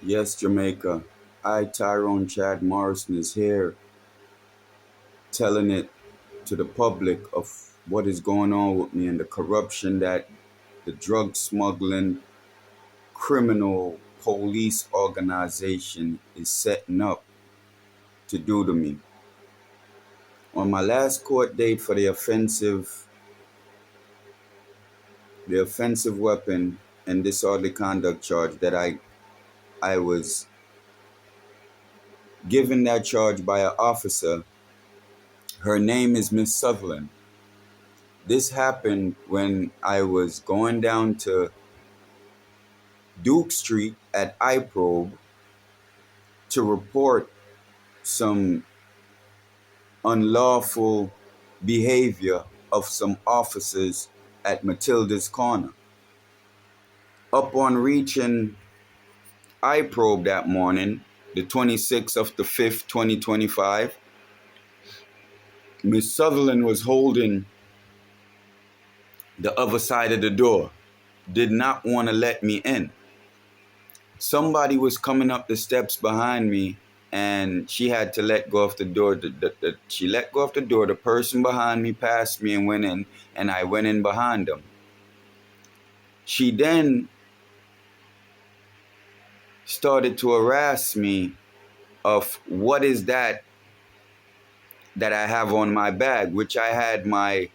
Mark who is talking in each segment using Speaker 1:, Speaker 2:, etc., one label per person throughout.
Speaker 1: Yes, Jamaica. I, Tyrone Chad Morrison, is here telling it to the public of what is going on with me and the corruption that the drug smuggling criminal police organization is setting up to do to me. On my last court date for the offensive weapon and disorderly conduct charge that I was given that charge by an officer. Her name is Miss Sutherland. This happened when I was going down to Duke Street at iProbe to report some unlawful behavior of some officers at Matilda's Corner. Upon reaching iProbe that morning, the 26th of the 5th, 2025, Miss Sutherland was holding the other side of the door, did not want to let me in. Somebody was coming up the steps behind me and she had to let go of the door. She let go of the door. The person behind me passed me and went in, and I went in behind them. She then started to harass me of what is that I have on my bag, which I had my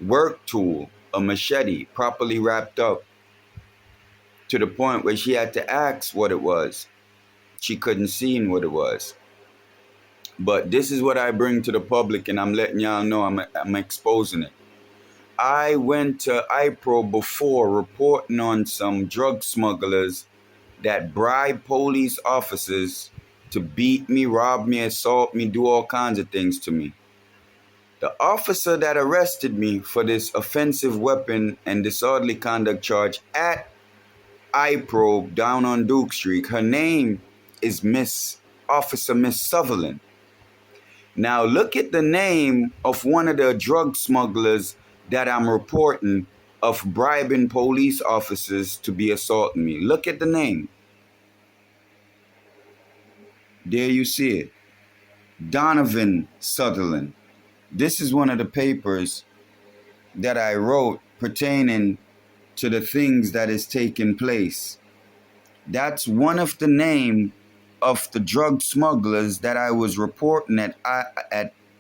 Speaker 1: work tool, a machete, properly wrapped up, to the point where she had to ask what it was. She couldn't see what it was. But this is what I bring to the public, and I'm letting y'all know I'm exposing it. I went to IPRO before reporting on some drug smugglers that bribe police officers to beat me, rob me, assault me, do all kinds of things to me. The officer that arrested me for this offensive weapon and disorderly conduct charge at iProbe down on Duke Street, her name is Officer Miss Sutherland. Now look at the name of one of the drug smugglers that I'm reporting of bribing police officers to be assaulting me. Look at the name. There you see it. Donovan Sutherland. This is one of the papers that I wrote pertaining to the things that is taking place. That's one of the name of the drug smugglers that I was reporting at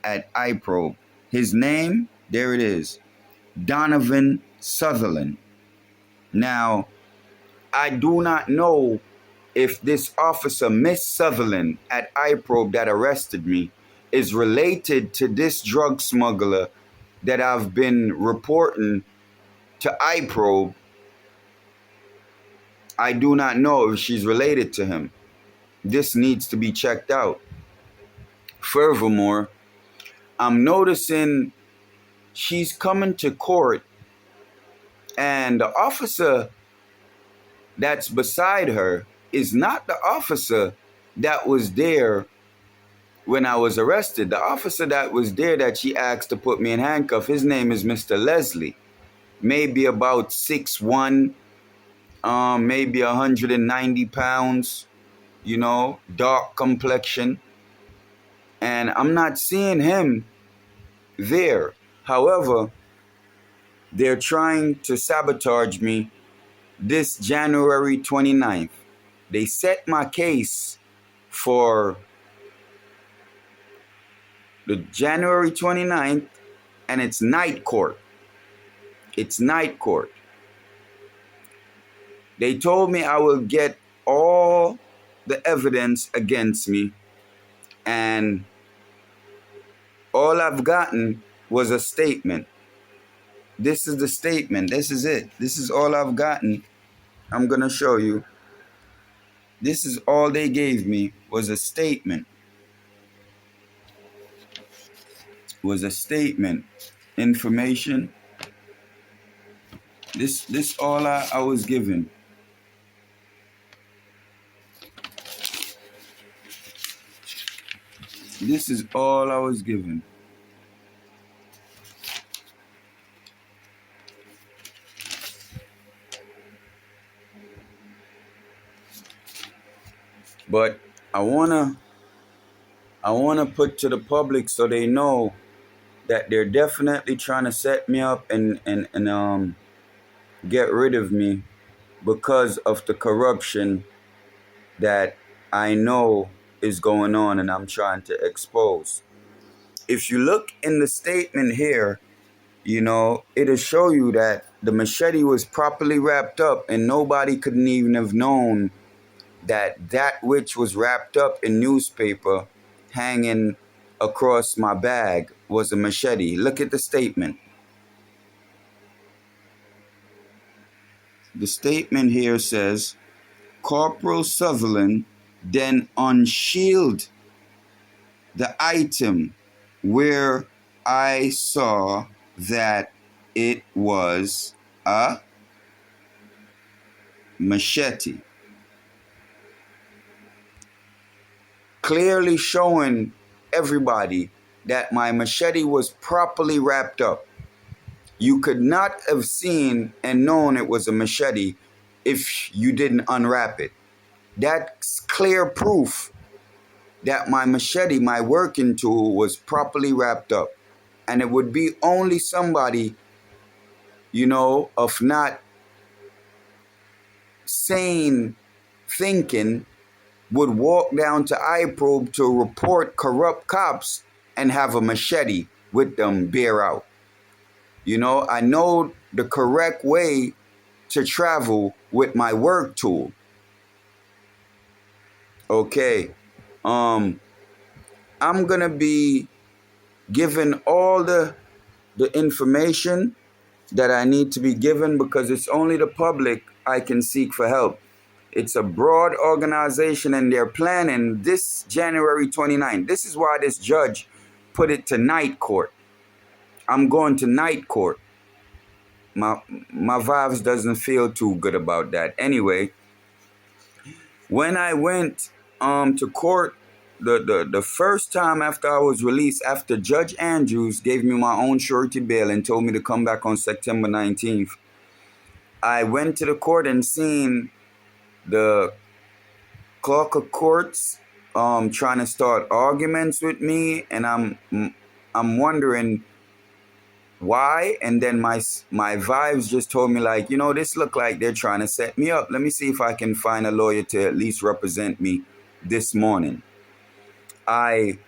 Speaker 1: iProbe. His name, there it is, Donovan Sutherland. Now, I do not know if this officer, Miss Sutherland at iProbe that arrested me, is related to this drug smuggler that I've been reporting to iProbe. I do not know if she's related to him. This needs to be checked out. Furthermore, I'm noticing she's coming to court and the officer that's beside her is not the officer that was there when I was arrested. The officer that was there that she asked to put me in handcuff, his name is Mr. Leslie. Maybe about 6'1", maybe 190 pounds, dark complexion. And I'm not seeing him there. However, they're trying to sabotage me this January 29th. They set my case for the January 29th, and it's night court. It's night court. They told me I will get all the evidence against me, and all I've gotten was a statement. This is the statement. This is it. This is all I've gotten. I'm going to show you. This is all they gave me was a statement. Was a statement. Information. This all I was given. This is all I was given. But I wanna put to the public so they know that they're definitely trying to set me up and get rid of me because of the corruption that I know is going on and I'm trying to expose. If you look in the statement here, it'll show you that the machete was properly wrapped up and nobody couldn't even have known that which was wrapped up in newspaper hanging across my bag was a machete. Look at the statement. The statement here says, Corporal Sutherland then unsheathed the item where I saw that it was a machete, clearly showing everybody that my machete was properly wrapped up. You could not have seen and known it was a machete if you didn't unwrap it. That's clear proof that my machete, my working tool, was properly wrapped up. And it would be only somebody, of not sane thinking would walk down to iProbe to report corrupt cops and have a machete with them bear out. I know the correct way to travel with my work tool. Okay. I'm gonna be given all the information that I need to be given because it's only the public I can seek for help. It's a broad organization and they're planning this January 29th. This is why this judge put it to night court. I'm going to night court. My vibes doesn't feel too good about that. Anyway, when I went to court the first time after I was released, after Judge Andrews gave me my own surety bail and told me to come back on September 19th, I went to the court and seen the clerk of courts trying to start arguments with me, and I'm wondering why. And then my vibes just told me, like, this look like they're trying to set me up. Let me see if I can find a lawyer to at least represent me this morning. I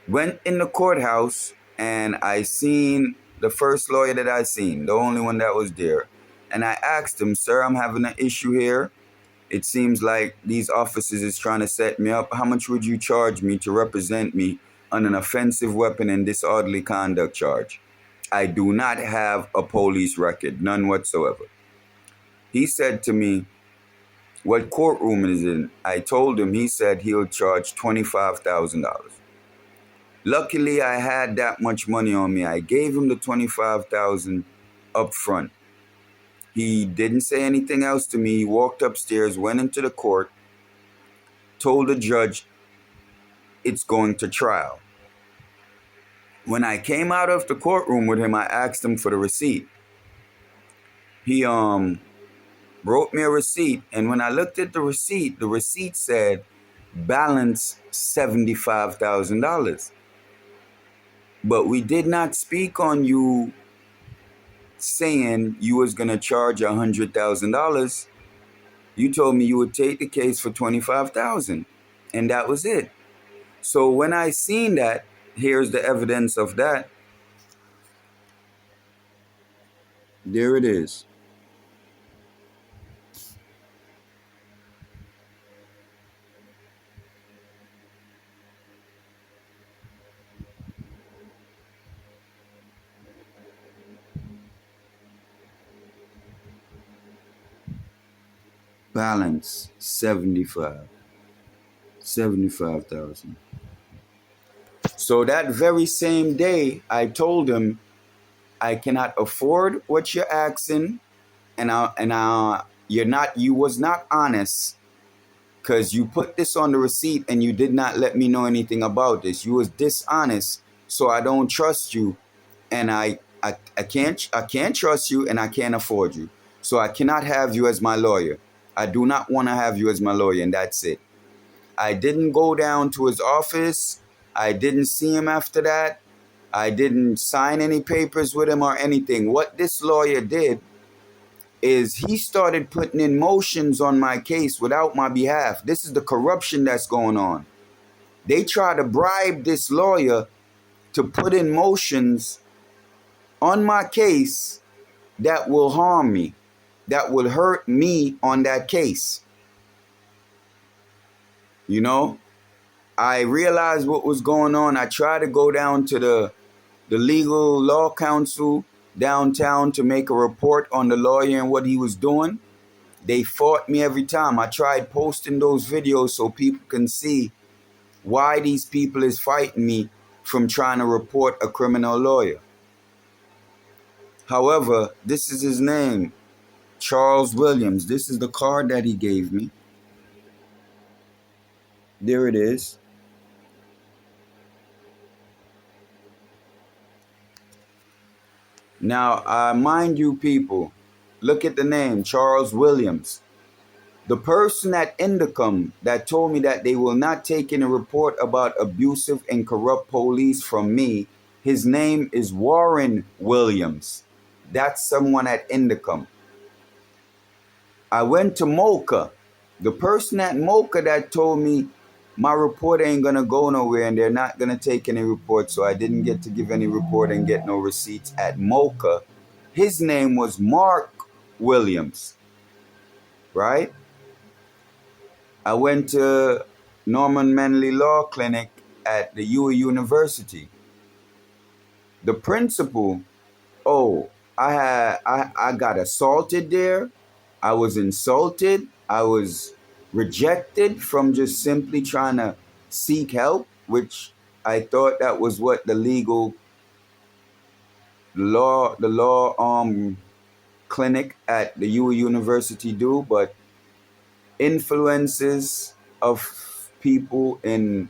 Speaker 1: went in the courthouse and I seen the first lawyer that I seen, the only one that was there. And I asked him, sir, I'm having an issue here. It seems like these officers is trying to set me up. How much would you charge me to represent me on an offensive weapon and disorderly conduct charge? I do not have a police record, none whatsoever. He said to me, what courtroom is in? I told him. He said he'll charge $25,000. Luckily, I had that much money on me. I gave him the $25,000 up front. He didn't say anything else to me. He walked upstairs, went into the court, told the judge it's going to trial. When I came out of the courtroom with him, I asked him for the receipt. He wrote me a receipt, and when I looked at the receipt said balance $75,000. But we did not speak on you saying you was gonna charge $100,000. You told me you would take the case for $25,000, and that was it. So when I seen that, here's the evidence of that. There it is. Balance 75,000. So that very same day, I told him I cannot afford what you're asking, and you was not honest, because you put this on the receipt and you did not let me know anything about this. You was dishonest, so I don't trust you, and I can't trust you, and I can't afford you. So I cannot have you as my lawyer. I do not want to have you as my lawyer, and that's it. I didn't go down to his office. I didn't see him after that. I didn't sign any papers with him or anything. What this lawyer did is he started putting in motions on my case without my behalf. This is the corruption that's going on. They try to bribe this lawyer to put in motions on my case that will harm me, that will hurt me on that case. You know, I realized what was going on. I tried to go down to the legal law council downtown to make a report on the lawyer and what he was doing. They fought me every time. I tried posting those videos so people can see why these people is fighting me from trying to report a criminal lawyer. However, this is his name, Charles Williams. This is the card that he gave me. There it is. Now, mind you people, look at the name, Charles Williams. The person at Indicom that told me that they will not take in a report about abusive and corrupt police from me, his name is Warren Williams. That's someone at Indicom. I went to Mocha. The person at Mocha that told me my report ain't going to go nowhere and they're not going to take any report, so I didn't get to give any report and get no receipts at Mocha. His name was Mark Williams, right? I went to Norman Manley Law Clinic at the UA University. The principal, I got assaulted there. I was insulted. I was rejected from just simply trying to seek help, which I thought that was what the law clinic at the UA University do, but influences of people in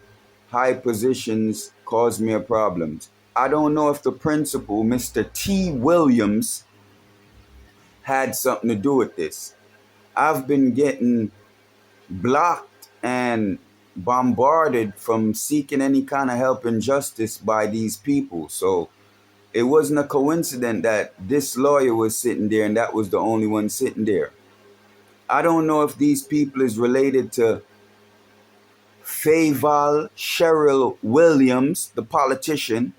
Speaker 1: high positions caused me a problem. I don't know if the principal, Mr. T. Williams, had something to do with this. I've been getting blocked and bombarded from seeking any kind of help and justice by these people. So it wasn't a coincidence that this lawyer was sitting there and that was the only one sitting there. I don't know if these people is related to Fayval Cheryl Williams, the politician.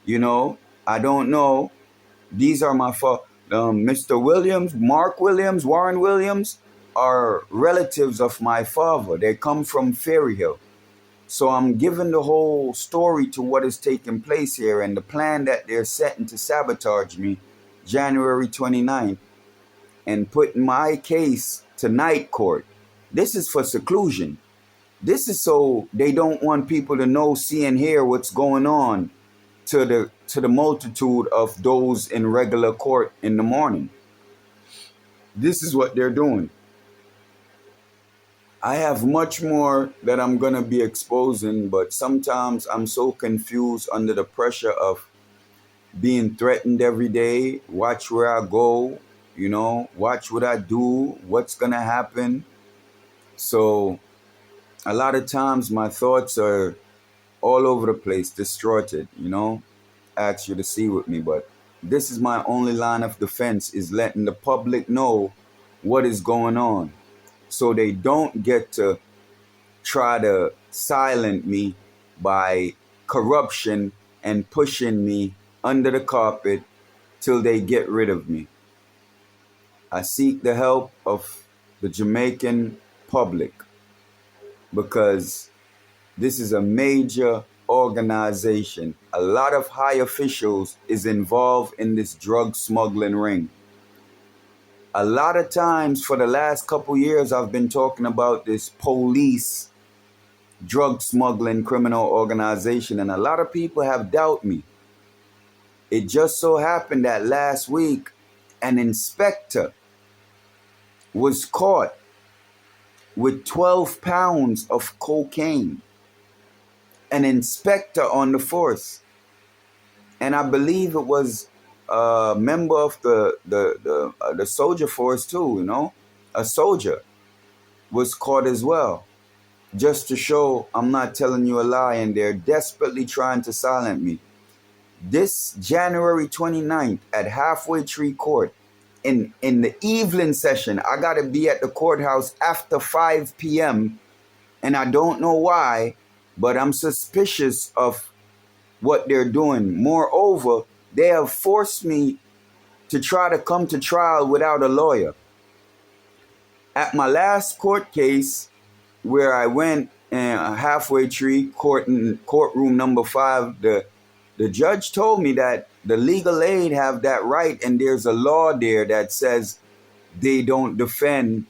Speaker 1: You know, I don't know. These are my Mr. Williams, Mark Williams, Warren Williams are relatives of my father. They come from Ferry Hill. So I'm giving the whole story to what is taking place here and the plan that they're setting to sabotage me January 29th and putting my case to night court. This is for seclusion. This is so they don't want people to know, see, and hear what's going on to the multitude of those in regular court in the morning. This is what they're doing. I have much more that I'm going to be exposing, but sometimes I'm so confused under the pressure of being threatened every day. Watch where I go, you know, watch what I do, what's going to happen. So a lot of times my thoughts are all over the place, distorted, you know. I ask you to see with me, but this is my only line of defense, is letting the public know what is going on so they don't get to try to silence me by corruption and pushing me under the carpet till they get rid of me. I seek the help of the Jamaican public because this is a major organization. A lot of high officials is involved in this drug smuggling ring. A lot of times for the last couple years, I've been talking about this police drug smuggling criminal organization, and a lot of people have doubted me. It just so happened that last week, an inspector was caught with 12 pounds of cocaine. An inspector on the force. And I believe it was a member of the soldier force too, you know. A soldier was caught as well. just to show I'm not telling you a lie, and they're desperately trying to silence me. This January 29th at Halfway Tree Court, in the evening session, I got to be at the courthouse after 5 p.m., and I don't know why, but I'm suspicious of what they're doing. Moreover, they have forced me to try to come to trial without a lawyer. At my last court case, where I went Halfway Tree Court in courtroom number 5, the judge told me that the legal aid have that right, and there's a law there that says they don't defend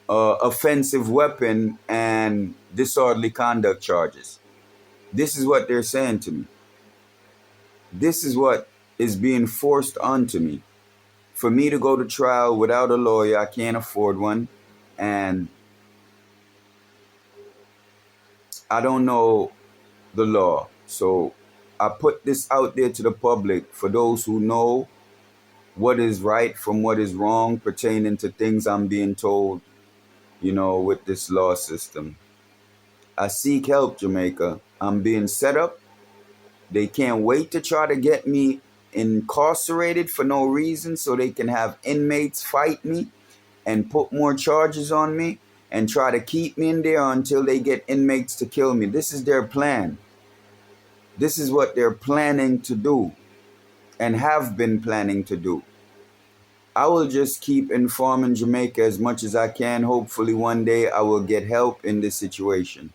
Speaker 1: offensive weapon and disorderly conduct charges. This is what they're saying to me. This is what is being forced onto me. For me to go to trial without a lawyer, I can't afford one, and I don't know the law. So I put this out there to the public for those who know what is right from what is wrong pertaining to things I'm being told, with this law system. I seek help, Jamaica. I'm being set up. They can't wait to try to get me incarcerated for no reason so they can have inmates fight me and put more charges on me and try to keep me in there until they get inmates to kill me. This is their plan. This is what they're planning to do and have been planning to do. I will just keep informing Jamaica as much as I can. Hopefully one day I will get help in this situation.